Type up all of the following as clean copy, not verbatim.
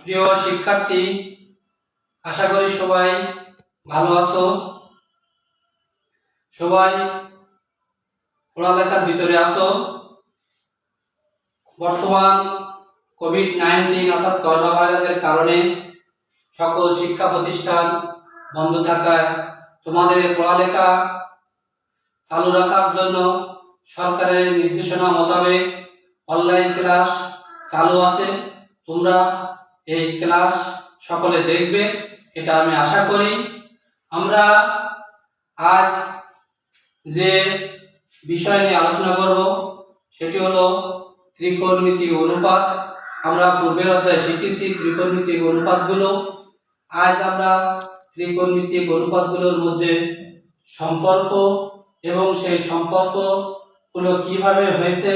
প্রিয় শিক্ষার্থী, আশা করি সবাই ভালো আছো। সবাই পড়ালেখার ভিতরে আছো। বর্তমান কোভিড-19 অর্থাৎ করোনা ভাইরাসের কারণে সকল শিক্ষা প্রতিষ্ঠান বন্ধ থাকায় তোমাদের পড়ালেখা চালু রাখার জন্য সরকারের নির্দেশনা মোতাবেক অনলাইন ক্লাস চালু আছে। তোমরা এই ক্লাস সকলে দেখবে, এটা আমি আশা করি। আমরা আজ যে বিষয় নিয়ে আলোচনা করব সেটি হলো ত্রিকোণমিতিক অনুপাত। আমরা পূর্বের অধ্যায়ে শিখেছি ত্রিকোণমিতিক অনুপাতগুলো। আজ আমরা ত্রিকোণমিতিক অনুপাতগুলোর মধ্যে সম্পর্ক এবং সেই সম্পর্কগুলো কিভাবে হয়েছে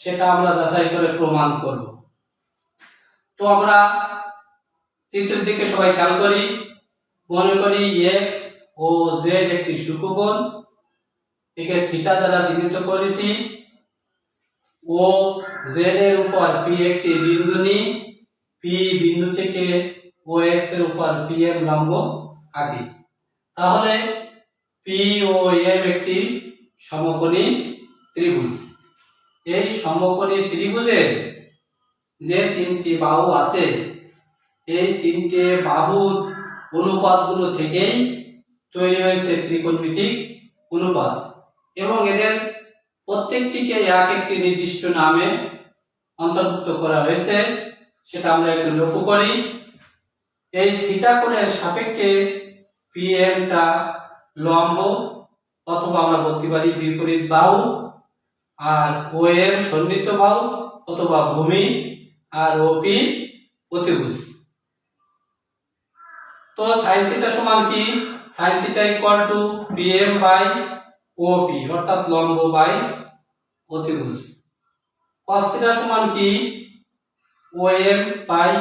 সেটা আমরা যাচাই করে প্রমাণ করব। তো আমরা চিত্রের দিকে সবাই খেয়াল করি। মনে করি x ও z একটি সূক্ষ্মকোণ, একে থিটা দ্বারা চিহ্নিত করেছি। ও z এর উপর p একটি বিন্দু নিই, p বিন্দু থেকে ও x এর উপর p এর লম্ব আঁকি। তাহলে p ও m একটি সমকোণী ত্রিভুজ। এই সমকোণী ত্রিভুজের যে তিনটি বাহু আছে, এই তিনটে বাহুর অনুপাতগুলো থেকেই তৈরি হয়েছে ত্রিকোণমিতিক অনুপাত এবং এদের প্রত্যেকটিকে এক একটি নির্দিষ্ট নামে অন্তর্ভুক্ত করা হয়েছে, সেটা আমরা একটু লক্ষ্য করি। এই থিটা কোণের সাপেক্ষে পিএমটা লম্ব অথবা আমরা বলতে পারি বিপরীত বাহু, আর ওএম সন্নিহিত বাহু অথবা ভূমি, আর ওপি অতিভুজ। তো sin থিটা সমান কি? sin theta equal to pm by op অর্থাৎ লম্ব বাই অতিভুজ। cos থিটা সমান কি? om বাই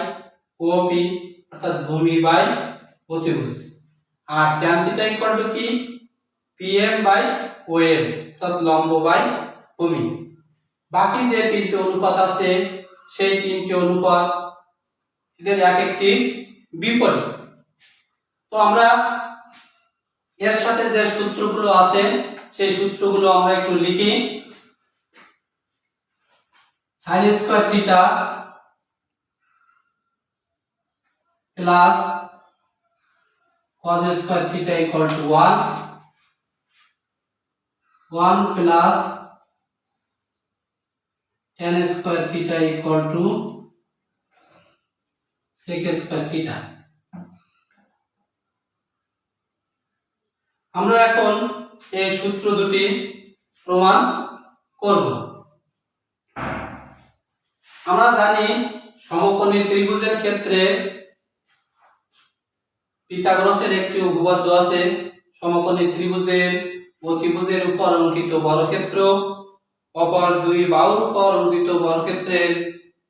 op অর্থাৎ ভূমি বাই অতিভুজ। আর tan থিটা ইকুয়াল টু কি? pm বাই om অর্থাৎ লম্ব বাই ভূমি। বাকি যে তিনটি অনুপাত আছে সেই তিনটি অনুপাত এদের এক একটি বিপরীত। তো আমরা এর সাথে যে সূত্রগুলো আছে সেই সূত্রগুলো আমরা একটু লিখি। sin square theta plus cos square theta equal to 1 plus tan square theta equal two sec square theta. আমরা এখন এই সূত্র দুটি প্রমাণ করব। আমরা জানি সমকোণী ত্রিভুজের ক্ষেত্রে পিথাগোরাসের একটি উপপাদ্য আছে। সমকোণী ত্রিভুজের অতিভুজের উপর অঙ্কিত বর্গক্ষেত্র অপর দুই বাহুর উপর অঙ্কিত বর্গক্ষেত্রের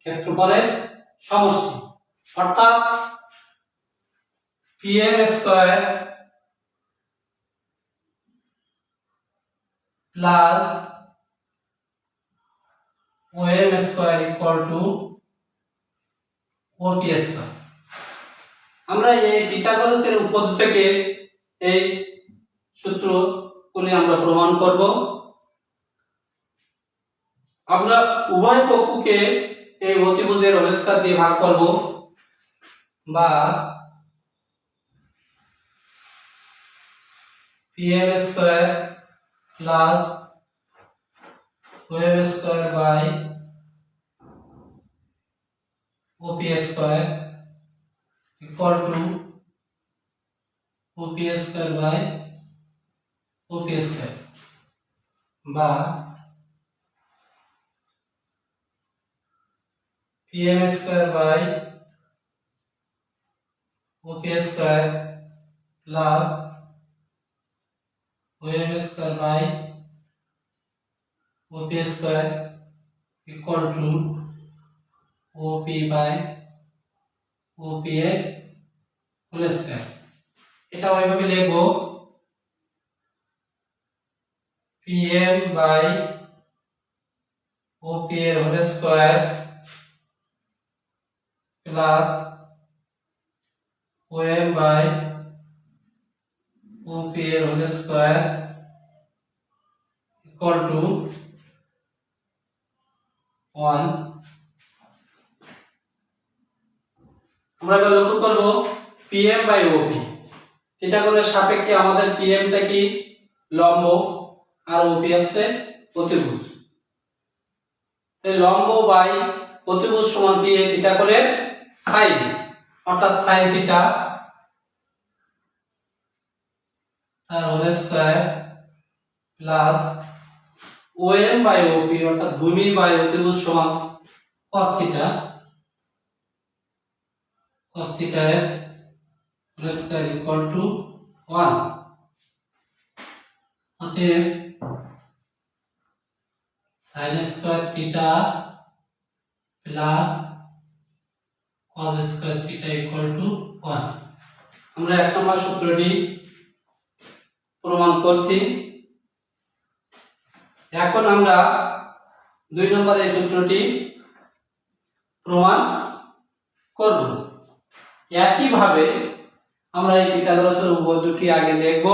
ক্ষেত্রফলের সমষ্টি, অর্থাৎ pm square plus om square equal to op square. আমরা এই পিথাগোরাসের উপপাদ্য থেকে এই সূত্রগুলি আমরা প্রমাণ করব। আমরা উভয় পক্ষকে এই অতিভুজের হোল স্কয়ার দিয়ে ভাগ করব, বা pm square plus om square by op square equal to op square by op square, বা pm square by op square plus om square by op square equal to op by op এর whole square. এটা ওইভাবে লিখব pm by op এর whole square plus OM by OP এর whole square equal to 1। আমরা এবার লক্ষ্য করব PM বাই OP। থিটা কোণের সাপেক্ষে আমাদের PM টা কি লম্ব আর OP আছে অতিভুজ। তাই লম্ব বাই অতিভুজ সমান কি থিটা কোণের সাইন, অর্থাৎ সাইন থিটা তার whole square plus OM by OP অর্থাৎ ভূমি বাই অতিভুজ সমান cos থিটা, cos থিটা এর হোল স্কয়ার ইকুয়াল টু 1। অতএব sin square theta plus cos square theta equal to 1। আমরা এক নম্বর সূত্রটি প্রমাণ করছি। এখন আমরা দুই নম্বর এই সূত্রটি প্রমাণ করব। একইভাবে আমরা এই পিথাগোরাসের উপপাদ্য দুটি আগে লিখব।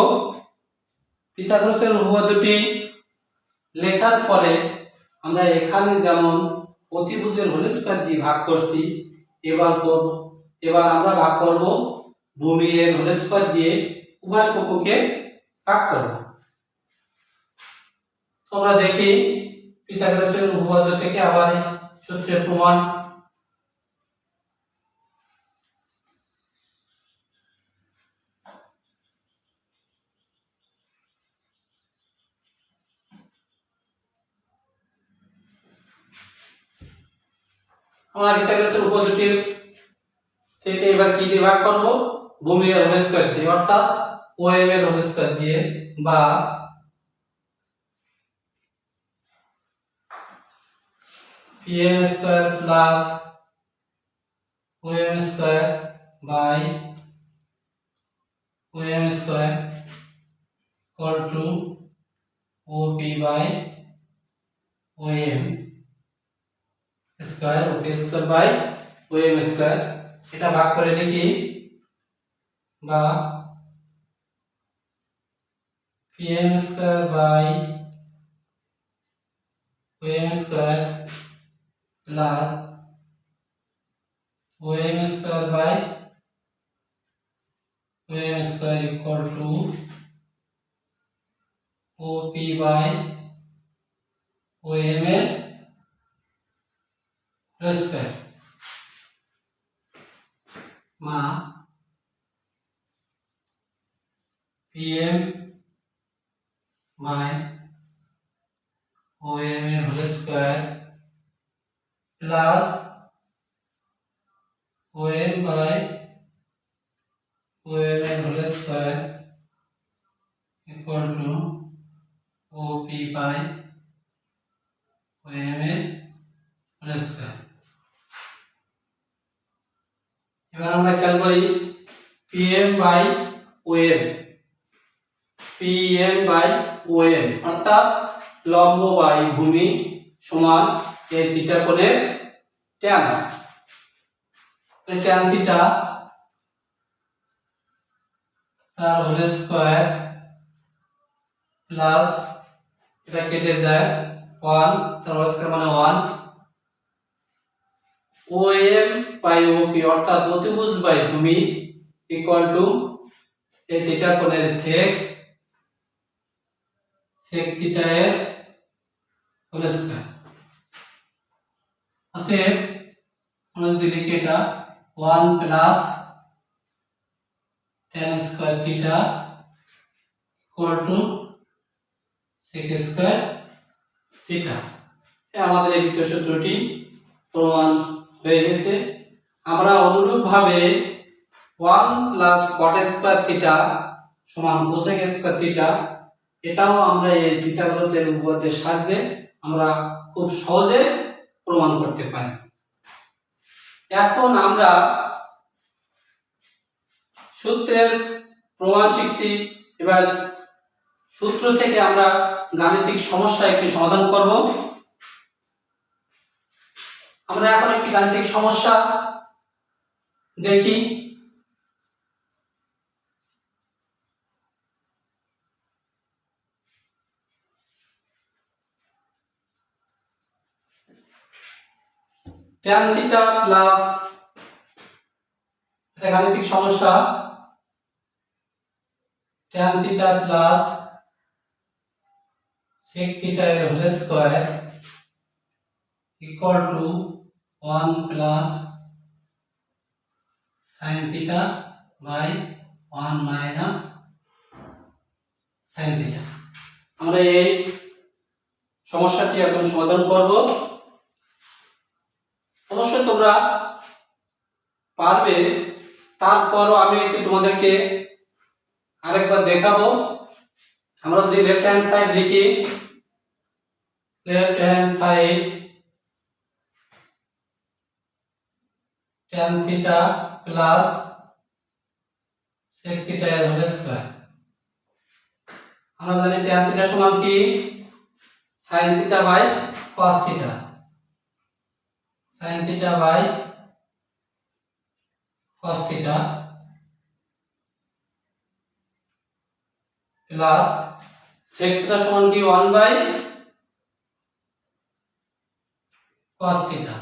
পিথাগোরাসের উপপাদ্য দুটি লেখার পরে আমরা এখানে যেমন অতিভুজের হোল স্কয়ার দিয়ে ভাগ করছি, এবার আমরা ভাগ করব ভূমি এর হোল স্কয়ার দিয়ে উভয় পক্ষকে ভাগ করব। তোমরা দেখি পিথাগোরাসের উপপাদ্য থেকে আবার এই সূত্রের প্রমাণ। আমরা পিথাগোরাসের উপপাদ্যটি থেকে এবার কি দিয়ে ভাগ করব, ভূমি এর হোল স্কয়ার দিয়ে অর্থাৎ OM এর হোল স্কয়ার দিয়ে, বা PM square plus OM square by OM square equal to OP by OM square, OP square by OM square. এটা ভাগ করে লিখি, বা PM square by OM square plus OM square by OM square equal to OP by OM এর whole square, মা PM by OM এর whole square plus OM by OM এর whole square equal to OP by OM এর whole square. এবার আমরা খেয়াল করি PM by OM, PM by OM অর্থাৎ লম্ব বাই ভূমি সমান এই থিটা কোণের ট্যান। ট্যান থিটা তার হোল স্কয়ার প্লাস এটা কেটে যায় 1, তার হোল স্কয়ার মানে 1, OM বাই OP অর্থাৎ অতিভুজ বাই ভূমি ইকুয়াল টু এই থিটা কোণের sec থিটা এর হোল স্কয়ার। অতএব আমরা যদি লিখি এটা 1 plus tan square theta equal two sec square theta. আমাদের এই দ্বিতীয় সূত্রটি প্রমাণ হয়ে গেছে। আমরা অনুরূপভাবে 1 প্লাস cot স্কয়ার থিটা সমান cosec স্কয়ার থিটা, এটাও আমরা এই পিথাগোরাসের উপপাদ্যের সাহায্যে আমরা খুব সহজে প্রমাণ করতে পারি। এখন আমরা সূত্রের প্রমাণ শিখছি, এবার সূত্র থেকে আমরা গাণিতিক সমস্যা একটি সমাধান করব। আমরা এখন একটি গাণিতিক সমস্যা দেখি। tan থিটা প্লাস, এটা গাণিতিক সমস্যা, tan theta plus sec theta এর whole square equal to 1 plus sin theta by 1 minus sin theta. আমরা এই সমস্যাটি এখন সমাধান করব। অবশ্যই তোমরা পারবে, তারপরও আমি একটু তোমাদেরকে আরেকবার দেখাবো। আমরা যদি লেফট হ্যান্ড সাইড লিখি, left hand side tan theta plus sec theta এর হোল স্কয়ার। আমরা জানি tan থিটা সমান কি sin theta by cos theta, sin theta by cos theta plus sec theta সমান কি 1 বাই cos থিটা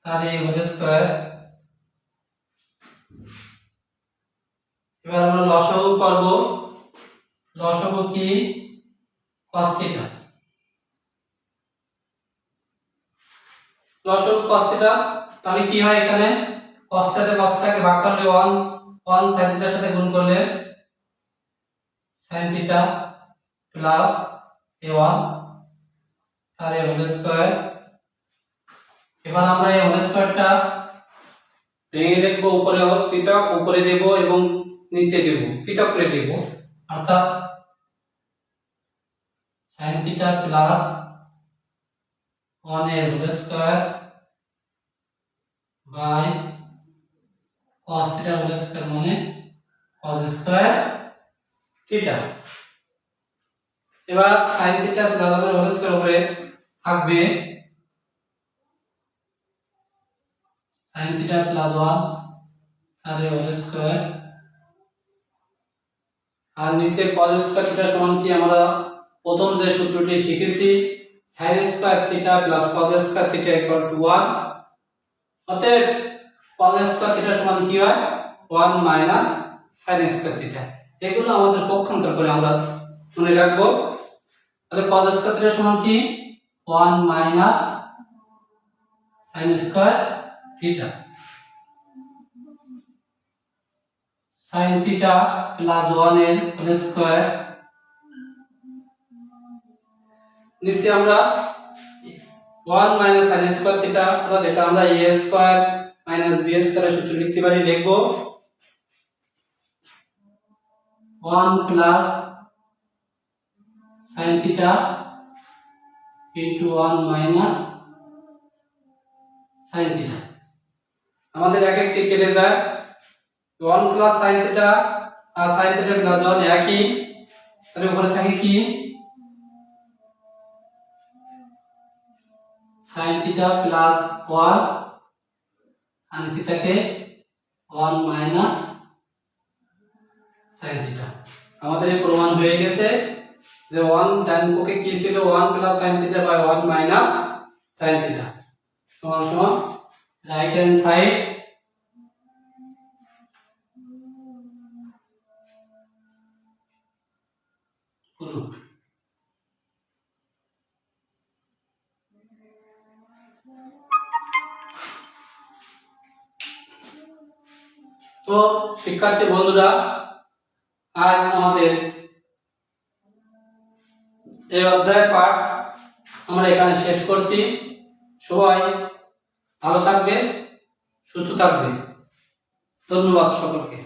তার এই হোল স্কয়ার। এবার আমরা লসাগু করব। লসাগু কি cos থিটা, লসাগু cos থিটা, তাহলে কি হয় এখানে cos থিটাতে cos থিটাকে ভাগ করলে 1 sin থিটার সাথে গুণ করলে sin থিটা প্লাস a1 তার এই হোল স্কয়ার। এবার আমরা এই হোল স্কয়ারটা ভেঙে দেখব, উপরে পৃথক, উপরে দেব এবং নিচে দেব পৃথক করে দেব, অর্থাৎ sin থিটা প্লাস 1 এর whole square by cos theta whole square মানে cos স্কয়ার থিটা। এবার sin থিটা প্লাস 1 এর হোল স্কয়ার উপরে থাকবে sin থিটা প্লাস 1 আর এর হোল স্কয়ার, আর নিচে cos স্কয়ার থিটা সমান কি আমরা প্রথম যে সূত্রটি শিখেছি sin square theta plus cos square theta equal to 1। অতএব cos স্কয়ার থিটা সমান কি হয় 1 মাইনাস sin স্কয়ার থিটা। এগুলো আমাদের পক্ষান্তর করে আমরা মনে রাখবো। তাহলে cos স্কয়ার থিটা সমান কি 1 minus sin square theta, sin theta plus 1 এর হোল স্কয়ার, নিচে আমরা 1 মাইনাস sin স্কয়ার থিটা, অর্থাৎ এটা আমরা a square minus b square এর সূত্র লিখতে পারি, লিখব 1 plus sin theta into 1 minus sin theta. আমাদের এক একটি কেটে যায়, 1 প্লাস sin থিটা আর sin থিটা প্লাস 1 একই, তাহলে উপরে থাকে কি sin থিটা প্লাস 1 আর নিচে থাকে 1 মাইনাস sin থিটা। আমাদের এই প্রমাণ হয়ে গেছে যে 1 ডান পক্ষে কি ছিল 1 plus sin theta by 1 minus sin theta সমান সমান রাইট হ্যান্ড সাইড করুন। তো শিক্ষার্থী বন্ধুরা, আজ আমাদের এই অধ্যায়ের পাঠ আমরা এখানে শেষ করছি। সবাই ভালো থাকবে, সুস্থ থাকবে। ধন্যবাদ সকলকে।